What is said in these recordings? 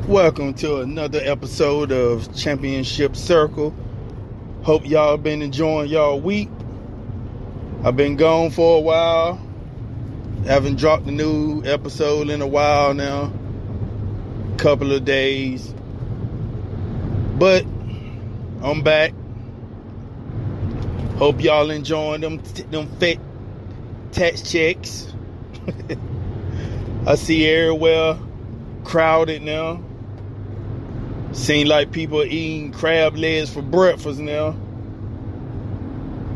Welcome to another episode of Championship Circle. Hope y'all been enjoying y'all week. I've been gone for a while. Haven't dropped a new episode in a while now. Couple of days. But I'm back. Hope y'all enjoying them fat tax checks. I see everywhere crowded now. Seem like people are eating crab legs for breakfast now.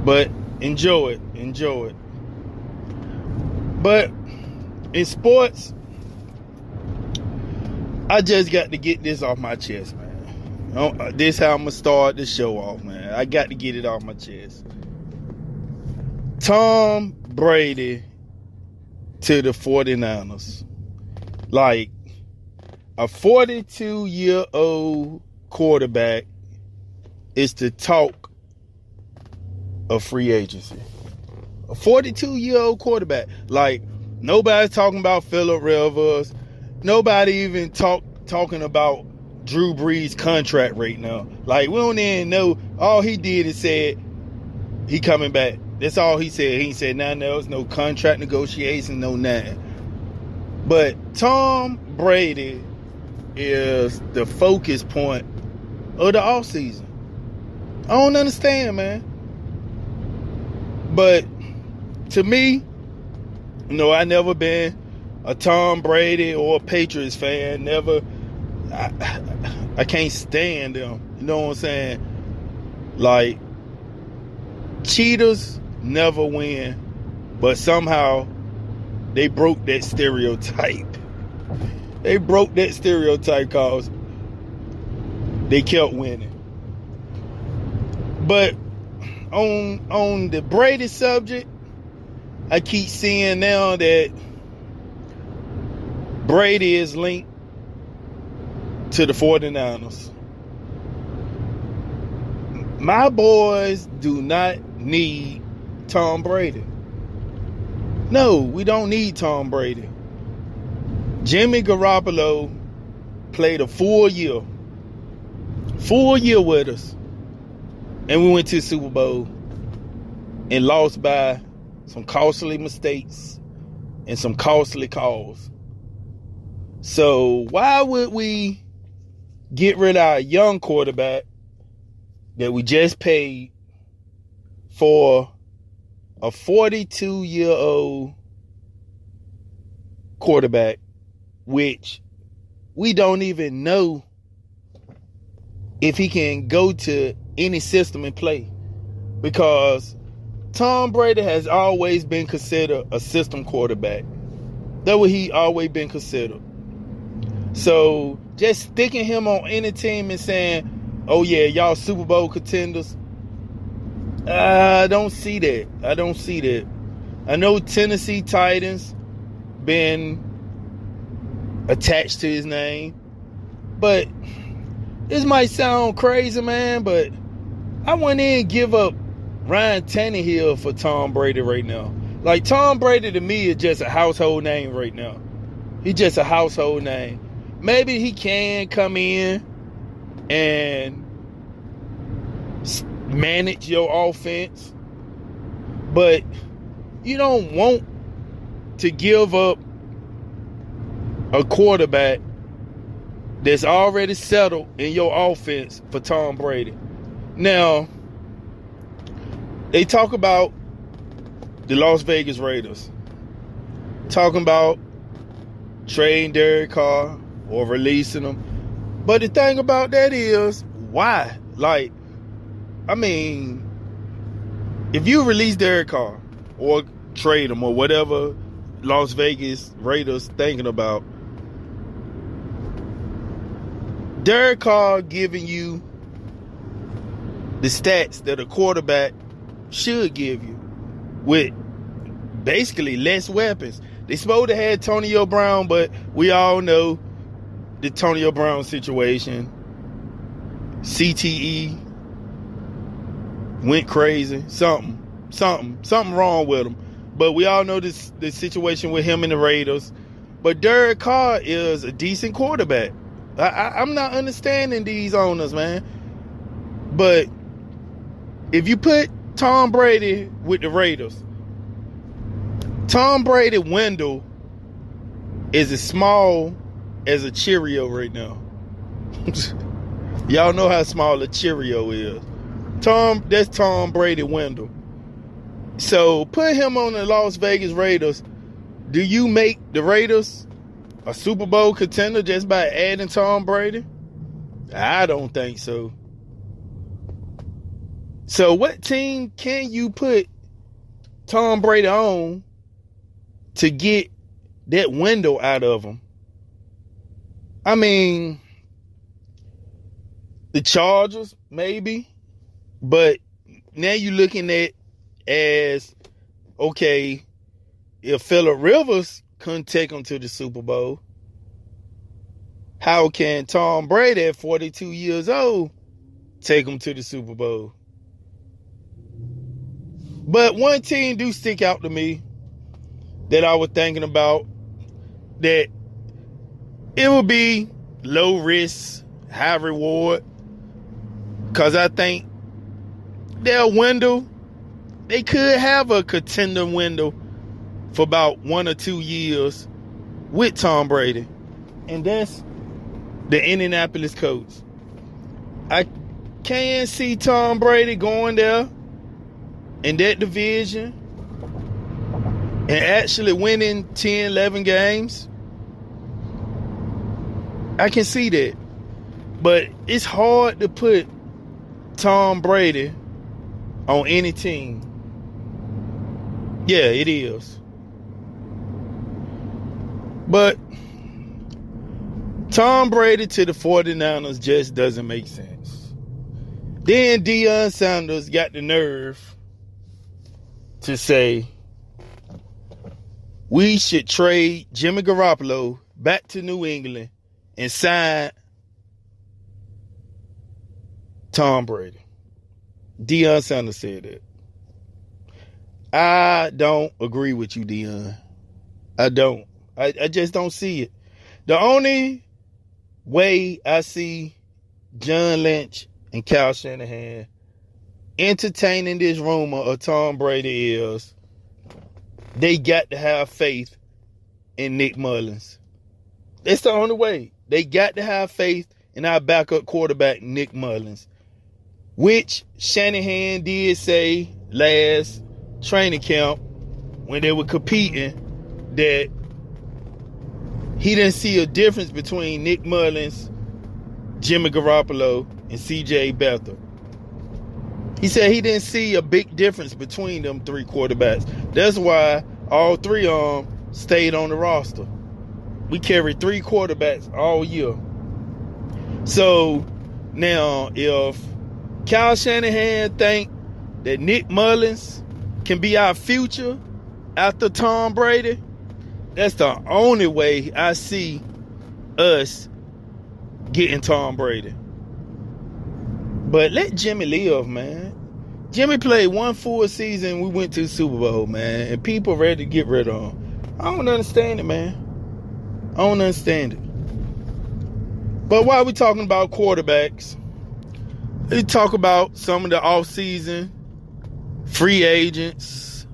But enjoy it. But in sports, I just got to get this off my chest, man. This is how I'm going to start the show off, man. I got to get it off my chest. Tom Brady to the 49ers. Like, a 42-year-old quarterback is the talk of free agency. A 42-year-old quarterback. Like, nobody's talking about Phillip Rivers. Nobody even talking about Drew Brees' contract right now. Like, we don't even know. All he did is said he coming back. That's all he said. He said nothing else. No contract negotiation, no nothing. But Tom Brady is the focus point of the offseason. I don't understand, man. But to me, I never been a Tom Brady or a Patriots fan. Never. I can't stand them. You know what I'm saying? Like, cheaters never win, but somehow they broke that stereotype. They broke that stereotype because they kept winning. But on the Brady subject, I keep seeing now that Brady is linked to the 49ers. My boys do not need Tom Brady. No, we don't need Tom Brady. Jimmy Garoppolo played a full year with us, and we went to the Super Bowl and lost by some costly mistakes and some costly calls. So why would we get rid of our young quarterback that we just paid for a 42-year-old quarterback, which we don't even know if he can go to any system and play? Because Tom Brady has always been considered a system quarterback. That's what he always been considered. So just sticking him on any team and saying, oh yeah, y'all Super Bowl contenders, I don't see that. I know Tennessee Titans been attached to his name, but this might sound crazy, man, but I wouldn't even give up Ryan Tannehill for Tom Brady right now. Like, Tom Brady to me is just a household name right now. He's just a household name. Maybe he can come in and manage your offense, but you don't want to give up a quarterback that's already settled in your offense for Tom Brady. Now, they talk about the Las Vegas Raiders talking about trading Derek Carr or releasing him. But the thing about that is, why? Like, I mean, if you release Derek Carr or trade him or whatever Las Vegas Raiders thinking about, Derek Carr giving you the stats that a quarterback should give you with basically less weapons. They supposed to have Antonio Brown, but we all know the Antonio Brown situation. CTE. went crazy. Something wrong with him. But we all know the situation with him and the Raiders. But Derek Carr is a decent quarterback. I'm not understanding these owners, man. But if you put Tom Brady with the Raiders, Tom Brady window is as small as a Cheerio right now. Y'all know how small a Cheerio is. That's Tom Brady window. So put him on the Las Vegas Raiders. Do you make the Raiders a Super Bowl contender just by adding Tom Brady? I don't think so. So what team can you put Tom Brady on to get that window out of him? I mean, the Chargers, maybe. But now you're looking at as, okay, if Phillip Rivers couldn't take him to the Super Bowl, how can Tom Brady at 42 years old take him to the Super Bowl? But one team do stick out to me that I was thinking about, that it would be low risk, high reward, because I think their window, they could have a contender window for about 1 or 2 years with Tom Brady. And that's the Indianapolis Colts. I can see Tom Brady going there in that division and actually winning 10, 11 games. I can see that. But it's hard to put Tom Brady on any team. Yeah, it is. But Tom Brady to the 49ers just doesn't make sense. Then Deion Sanders got the nerve to say, we should trade Jimmy Garoppolo back to New England and sign Tom Brady. Deion Sanders said that. I don't agree with you, Deion. I don't. I just don't see it. The only way I see John Lynch and Kyle Shanahan entertaining this rumor of Tom Brady is they got to have faith in Nick Mullins. That's the only way. They got to have faith in our backup quarterback, Nick Mullins, which Shanahan did say last training camp when they were competing that he didn't see a difference between Nick Mullins, Jimmy Garoppolo, and C.J. Beathard. He said he didn't see a big difference between them three quarterbacks. That's why all three of them stayed on the roster. We carried 3 quarterbacks all year. So now if Kyle Shanahan think that Nick Mullins can be our future after Tom Brady, that's the only way I see us getting Tom Brady. But let Jimmy live, man. Jimmy played 1 full season. We went to the Super Bowl, man. And people ready to get rid of him. I don't understand it, man. I don't understand it. But while we're talking about quarterbacks, let's talk about some of the off-season free agents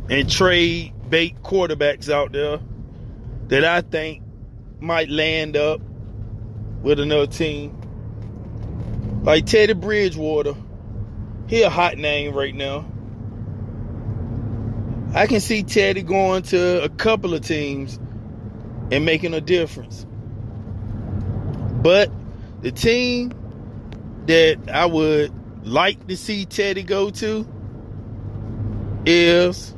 and trade bait quarterbacks out there that I think might land up with another team. Like Teddy Bridgewater. He a hot name right now. I can see Teddy going to a couple of teams and making a difference. But the team that I would like to see Teddy go to is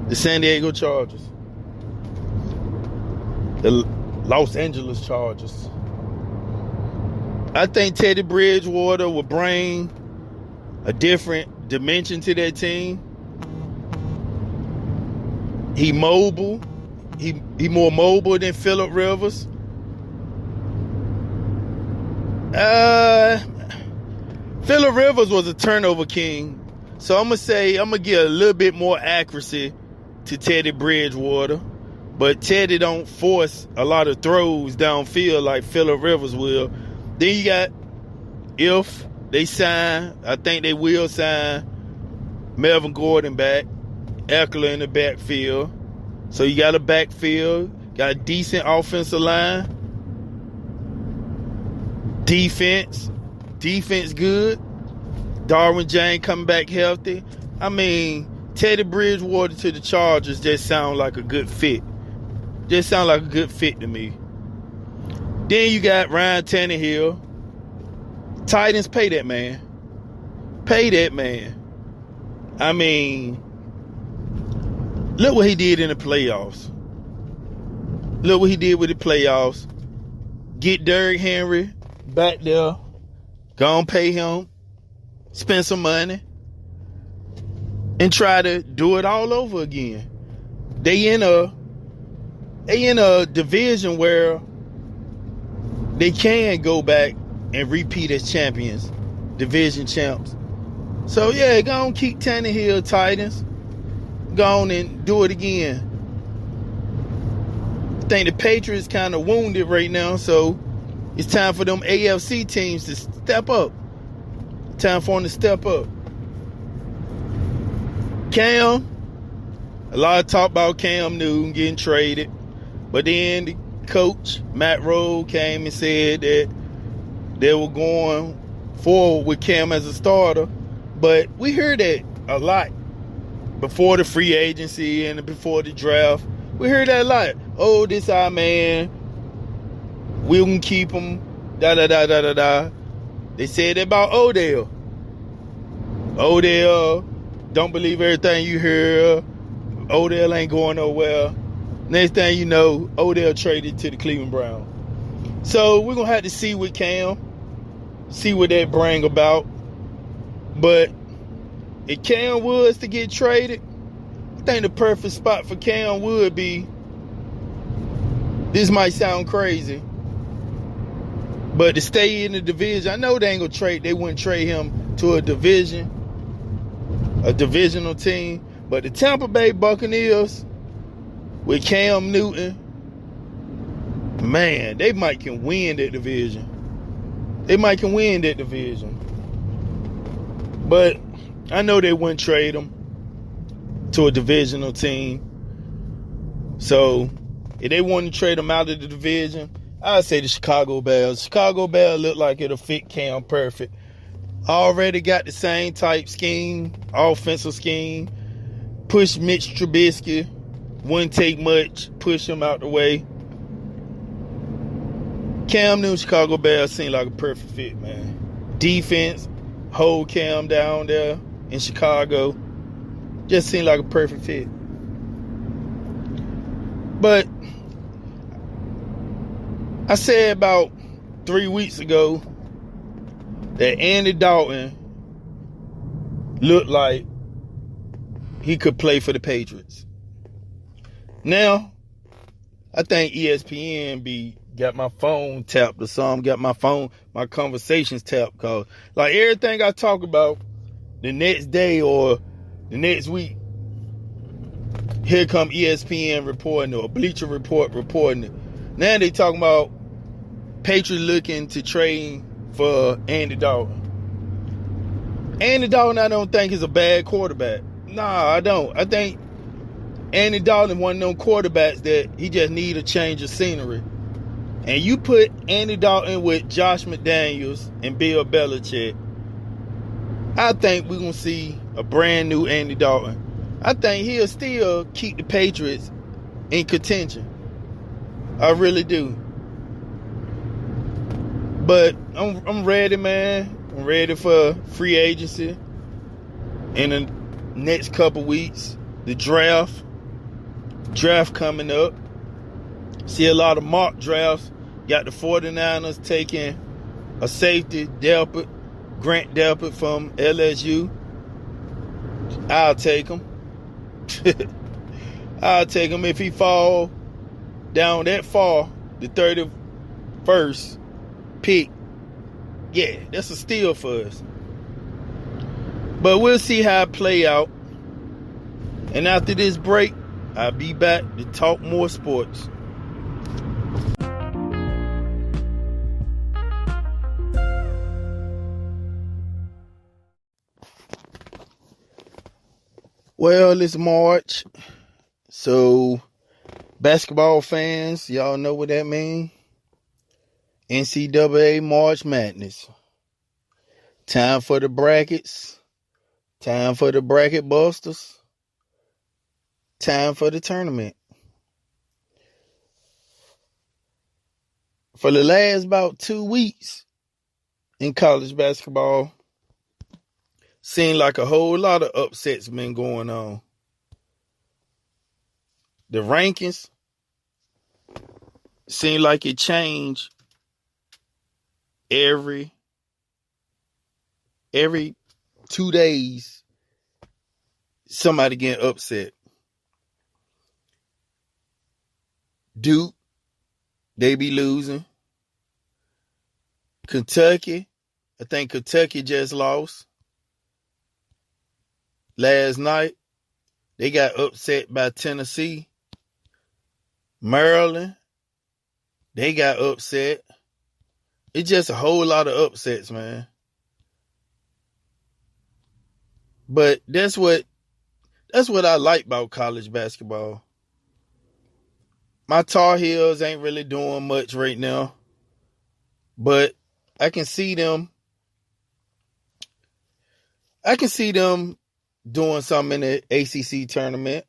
the San Diego Chargers. The Los Angeles Chargers. I think Teddy Bridgewater will bring a different dimension to that team. He mobile. He more mobile than Phillip Rivers. Phillip Rivers was a turnover king. So I'm going to give a little bit more accuracy to Teddy Bridgewater. But Teddy don't force a lot of throws downfield like Phillip Rivers will. Then you got, if they sign, I think they will sign Melvin Gordon back, Eckler in the backfield. So you got a backfield, got a decent offensive line. Defense good. Darwin James coming back healthy. I mean, Teddy Bridgewater to the Chargers just sound like a good fit. Just sound like a good fit to me. Then you got Ryan Tannehill. Titans, pay that man. Pay that man. I mean, look what he did in the playoffs. Look what he did with the playoffs. Get Derrick Henry back there. Go and pay him. Spend some money. And try to do it all over again. They in a division where they can go back and repeat as champions, division champs. So yeah, go on, keep Tannehill, Titans. Go on and do it again. I think the Patriots kind of wounded right now, so it's time for them AFC teams to step up. Time for them to step up. Cam, a lot of talk about Cam Newton getting traded, but then the coach, Matt Rule, came and said that they were going forward with Cam as a starter. But we heard that a lot before the free agency and before the draft. We heard that a lot. Oh, this our man. We can keep him. Da-da-da-da-da-da. They said that about Odell. Odell, don't believe everything you hear. Odell ain't going nowhere. Next thing you know, Odell traded to the Cleveland Browns. So we're going to have to see with Cam. See what that bring about. But if Cam was to get traded, I think the perfect spot for Cam would be, this might sound crazy, but to stay in the division. I know they ain't gonna they wouldn't trade him to a divisional team. But the Tampa Bay Buccaneers with Cam Newton, man, they might can win that division. They might can win that division. But I know they wouldn't trade him to a divisional team. So if they want to trade him out of the division, I'd say the Chicago Bears. Chicago Bears look like it'll fit Cam perfect. Already got the same type scheme, offensive scheme. Push Mitch Trubisky. Wouldn't take much. Push him out the way. Cam Newton, Chicago Bears seem like a perfect fit, man. Defense, hold Cam down there in Chicago. Just seemed like a perfect fit. But I said about 3 weeks ago that Andy Dalton looked like he could play for the Patriots. Now, I think ESPN got my phone tapped or something, got my conversations tapped, cause like everything I talk about the next day or the next week, here come ESPN reporting or Bleacher Report reporting it. Now they talking about Patriots looking to trade for Andy Dalton. Andy Dalton, I don't think is a bad quarterback. Nah, I don't. I think Andy Dalton one of them quarterbacks that he just need a change of scenery. And you put Andy Dalton with Josh McDaniels and Bill Belichick, I think we're going to see a brand new Andy Dalton. I think he'll still keep the Patriots in contention. I really do. But I'm ready, man. I'm ready for free agency in the next couple weeks. The draft coming up. See a lot of mock drafts. Got the 49ers taking a safety, Grant Delpit from LSU. I'll take him. I'll take him if he fall down that far, the 31st pick. Yeah, that's a steal for us. But we'll see how it play out. And after this break, I'll be back to talk more sports. Well, it's March. So, basketball fans, y'all know what that means. NCAA March Madness. Time for the brackets. Time for the bracket busters. Time for the tournament. For the last about 2 weeks in college basketball, seemed like a whole lot of upsets been going on. The rankings seem like it changed every 2 days. Somebody getting upset. Duke, they be losing. Kentucky, I think Kentucky just lost. Last night, they got upset by Tennessee. Maryland, they got upset. It's just a whole lot of upsets, man. But that's what I like about college basketball. My Tar Heels ain't really doing much right now. But I can see them doing something in the ACC tournament.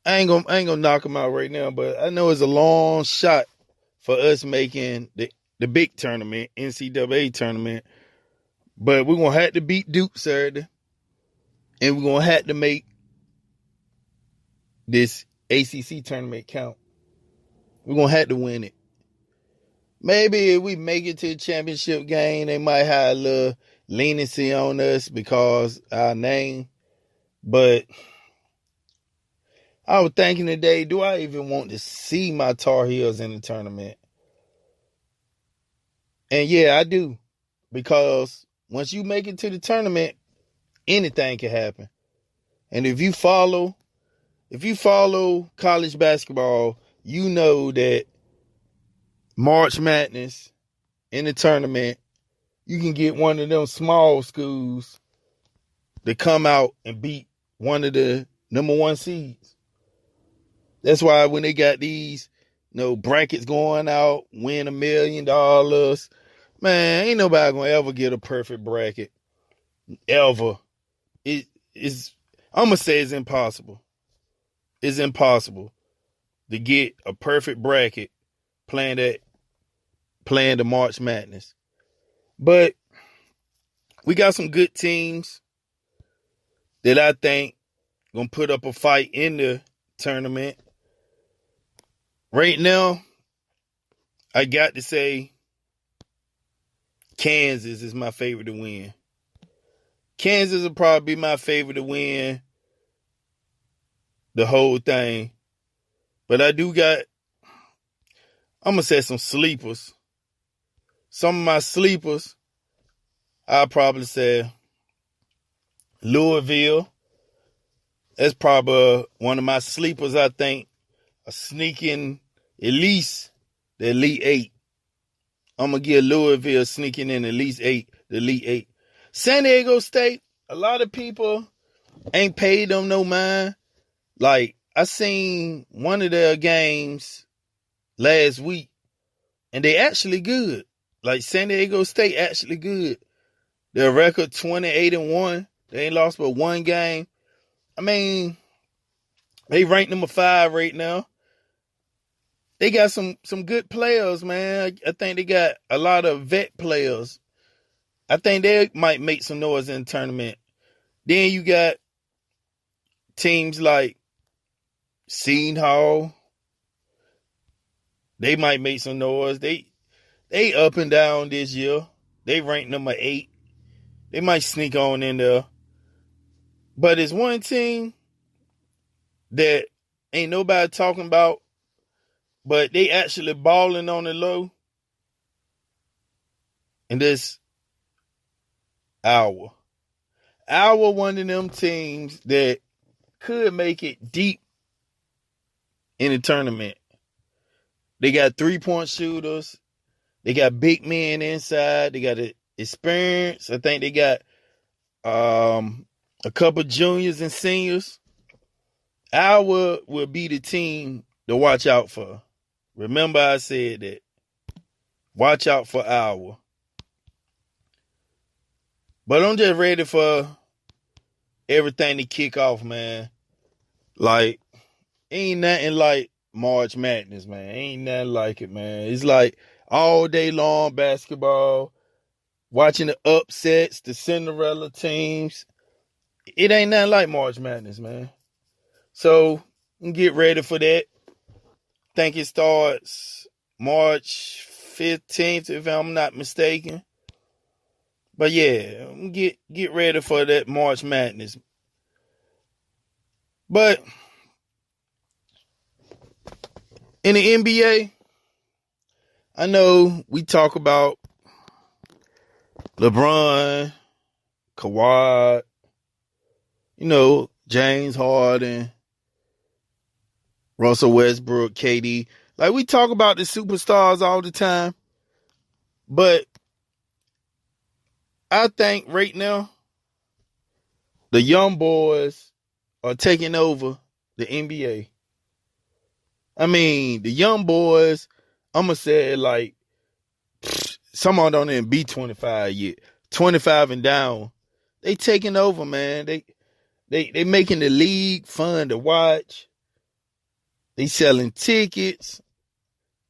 I ain't gonna knock them out right now, but I know it's a long shot for us making the big tournament, NCAA tournament. But we're gonna have to beat Duke Saturday, and we're gonna have to make this ACC tournament count. We're gonna have to win it. Maybe if we make it to the championship game, they might have a little leniency on us because our name. But I was thinking today, do I even want to see my Tar Heels in the tournament? And yeah, I do. Because once you make it to the tournament, anything can happen. And if you follow college basketball, you know that March Madness in the tournament, you can get one of them small schools to come out and beat one of the number 1 seeds. That's why when they got these, brackets going out, win $1 million, man, ain't nobody gonna ever get a perfect bracket. Ever. I'm gonna say it's impossible. It's impossible to get a perfect bracket playing the March Madness. But we got some good teams that I think gonna put up a fight in the tournament. Right now, I got to say Kansas is my favorite to win. Kansas will probably be my favorite to win the whole thing. But I do got, I'm going to say some sleepers. Some of my sleepers, I'll probably say Louisville. That's probably one of my sleepers, I think, are sneaking at least the Elite Eight. I'm going to give Louisville sneaking in at least the Elite Eight. San Diego State, a lot of people ain't paid them no mind. Like, I seen one of their games last week, and they actually good. Like, San Diego State actually good. Their record 28-1. They ain't lost but one game. I mean, they ranked number 5 right now. They got some good players, man. I think they got a lot of vet players. I think they might make some noise in the tournament. Then you got teams like Seton Hall. They might make some noise. They up and down this year. They ranked number 8. They might sneak on in there. But it's one team that ain't nobody talking about, but they actually balling on the low. And this Iowa. Iowa one of them teams that could make it deep in the tournament. They got 3-point shooters. They got big men inside. They got experience. I think they got a couple juniors and seniors. Iowa will be the team to watch out for. Remember I said that. Watch out for Iowa. But I'm just ready for everything to kick off, man. Like, ain't nothing like March Madness, man. Ain't nothing like it, man. It's like all day long basketball, watching the upsets, the Cinderella teams. It ain't nothing like March Madness, man. So, get ready for that. Think it starts March 15th, if I'm not mistaken. But yeah, get ready for that March Madness. But in the NBA, I know we talk about LeBron, Kawhi, James Harden, Russell Westbrook, KD. Like, we talk about the superstars all the time. But I think right now, the young boys are taking over the NBA. I mean, the young boys, I'm going to say like, some of them don't even be 25 yet. 25 and down. They taking over, man. They making the league fun to watch. They selling tickets.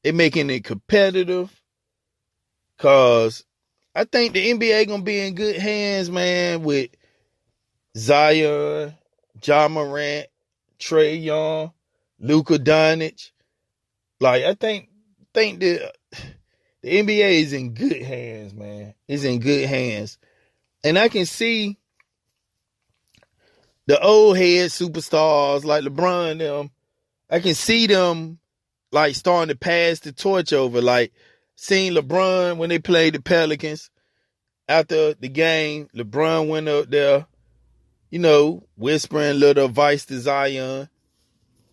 They making it competitive. Cause I think the NBA gonna be in good hands, man, with Zion, Ja Morant, Trae Young, Luka Doncic. Like, I think the NBA is in good hands, man. It's in good hands. And I can see the old head superstars like LeBron and them, I can see them like starting to pass the torch over. Like, seeing LeBron when they played the Pelicans. After the game, LeBron went up there, whispering little advice to Zion.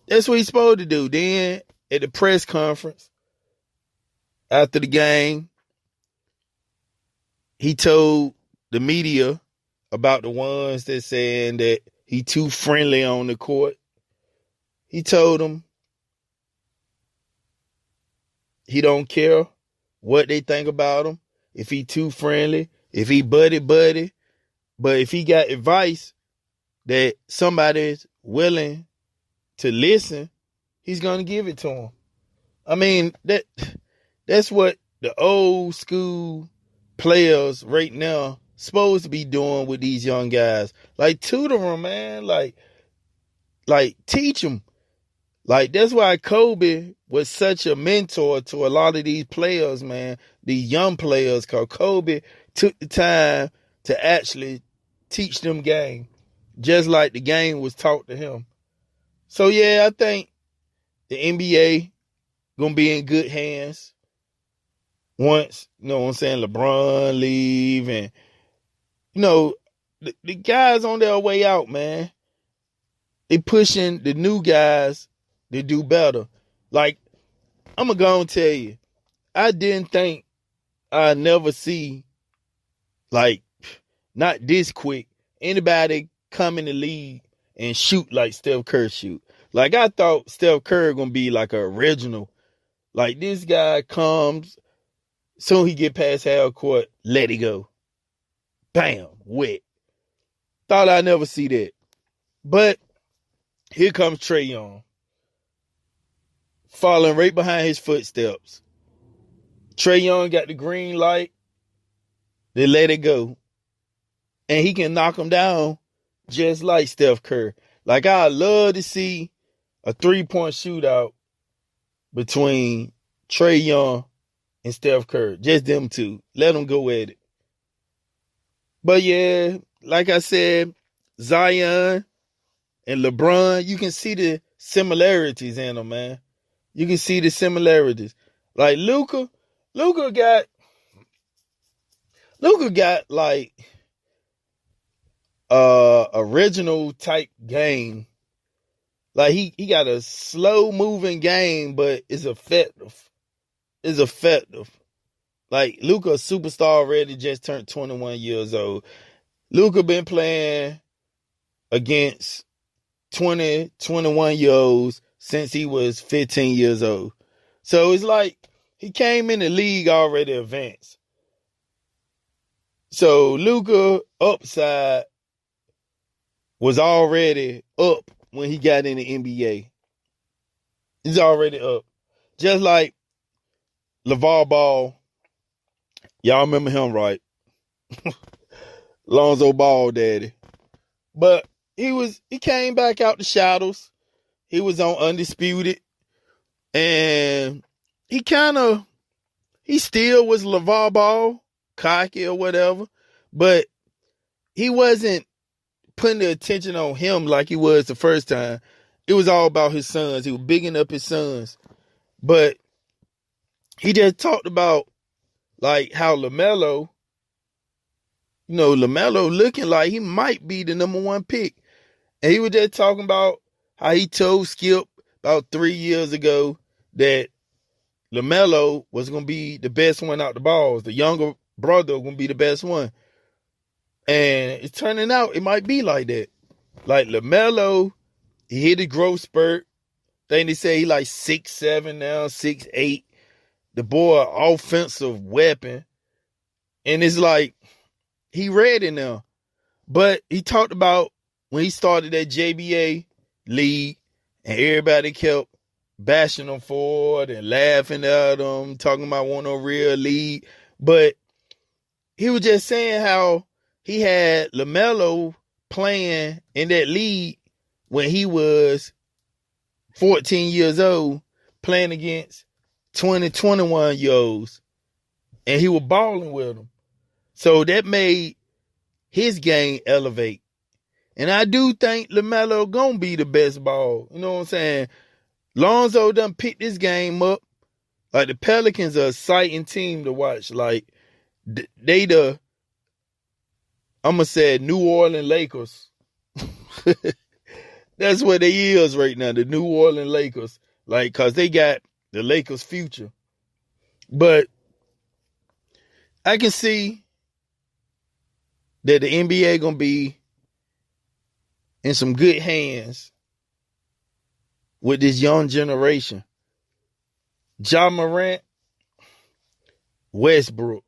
That's what he's supposed to do. Then at the press conference after the game, he told the media about the ones that saying that he too friendly on the court. He told them he don't care what they think about him, if he too friendly, if he buddy, but if he got advice that somebody's willing to listen, he's going to give it to him. I mean, that's what the old school players right now supposed to be doing with these young guys. Like, tutor them, man. Like teach them. Like, that's why Kobe was such a mentor to a lot of these players, man. These young players, because Kobe took the time to actually teach them game, just like the game was taught to him. So, yeah, I think the NBA going to be in good hands once, LeBron leave and, the guys on their way out, man. They pushing the new guys to do better. Like, I'm going to go and tell you, I didn't think I'd never see, like, not this quick, anybody come in the league and shoot like Steph Curry shoot. Like, I thought Steph Curry going to be like an original. Like, this guy comes, soon he get past half court, let it go. Bam, wet. Thought I'd never see that. But here comes Trae Young, following right behind his footsteps. Trae Young got the green light. They let it go. And he can knock him down just like Steph Curry. Like, I'd love to see a 3-point shootout between Trae Young and Steph Curry. Just them two. Let them go at it. But yeah, like I said, Zion and LeBron, you can see the similarities in them, man. You can see the similarities. Like Luka got like original type game. Like he got a slow moving game, but it's effective. It's effective. Like Luka, superstar already, just turned 21 years old. Luka been playing against 20, 21-year-olds since he was 15 years old. So it's like he came in the league already advanced. So Luka upside was already up when he got in the NBA. He's already up. Just like LeVar Ball. Y'all remember him, right? Lonzo Ball daddy. But he came back out the shadows. He was on Undisputed. And he still was LeVar Ball, cocky or whatever. But he wasn't putting the attention on him like he was the first time. It was all about his sons. He was bigging up his sons. But he just talked about like how LaMelo looking like he might be the number one pick. And he was just talking about how he told Skip about 3 years ago that LaMelo was going to be the best one out the balls. The younger brother was going to be the best one. And it's turning out it might be like that. Like LaMelo, he hit a growth spurt. Then they say he like 6'7" now, 6'8". The boy, offensive weapon. And it's like, he ready now. But he talked about when he started that JBA league and everybody kept bashing him for it and laughing at him, talking about wanting a real league. But he was just saying how he had LaMelo playing in that league when he was 14 years old, playing against 20, 21-year-olds. And he was balling with them. So that made his game elevate. And I do think LaMelo gonna be the best ball. You know what I'm saying? Lonzo done picked this game up. Like the Pelicans are a exciting team to watch. Like they I'm gonna say New Orleans Lakers. That's what they is right now, the New Orleans Lakers. Like, cause they got the Lakers' future. But I can see that the NBA gonna be in some good hands with this young generation. Ja Morant, Westbrook.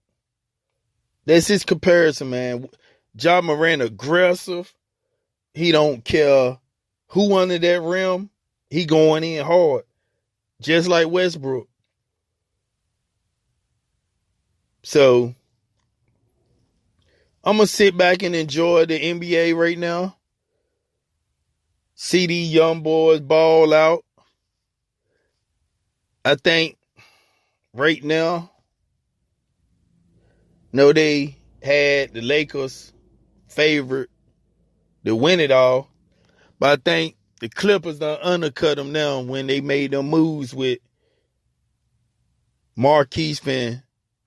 That's his comparison, man. Ja Morant aggressive. He don't care who under that rim. He going in hard. Just like Westbrook. So I'm going to sit back and enjoy the NBA right now. See these young boys ball out. I think right now, they had the Lakers favorite to win it all. But I think the Clippers done undercut them now when they made them moves with Marquise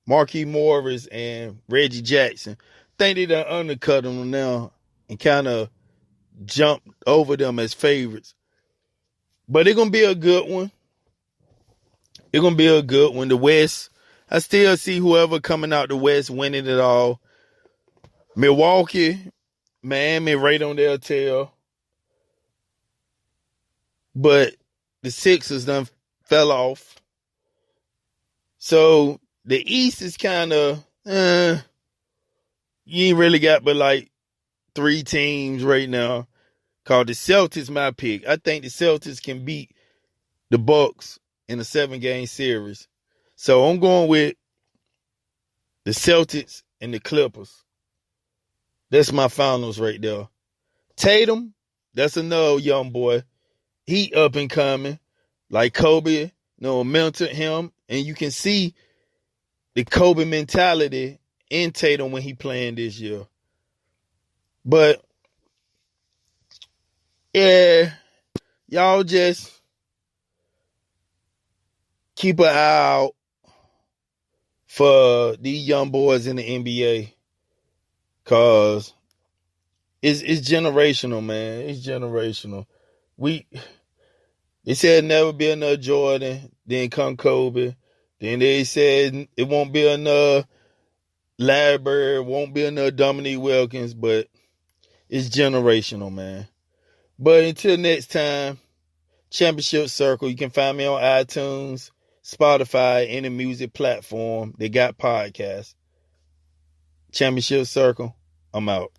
Morris and Reggie Jackson. Think they done undercut them now and kind of jumped over them as favorites. But it's going to be a good one. It's going to be a good one. The West, I still see whoever coming out the West winning it all. Milwaukee, Miami right on their tail. But the Sixers done fell off. So the East is kind of, you ain't really got but like 3 teams right now. Called the Celtics my pick. I think the Celtics can beat the Bucks in a 7-game series. So I'm going with the Celtics and the Clippers. That's my finals right there. Tatum, that's another young boy. He up and coming. Like Kobe, mentored him. And you can see the Kobe mentality in Tatum when he playing this year. But, yeah, y'all just keep an eye out for these young boys in the NBA. Because it's generational, man. It's generational. They said never be another Jordan. Then come Kobe. Then they said it won't be another Larry Bird, won't be another Dominique Wilkins, but it's generational, man. But until next time, Championship Circle. You can find me on iTunes, Spotify, any music platform. They got podcasts. Championship Circle. I'm out.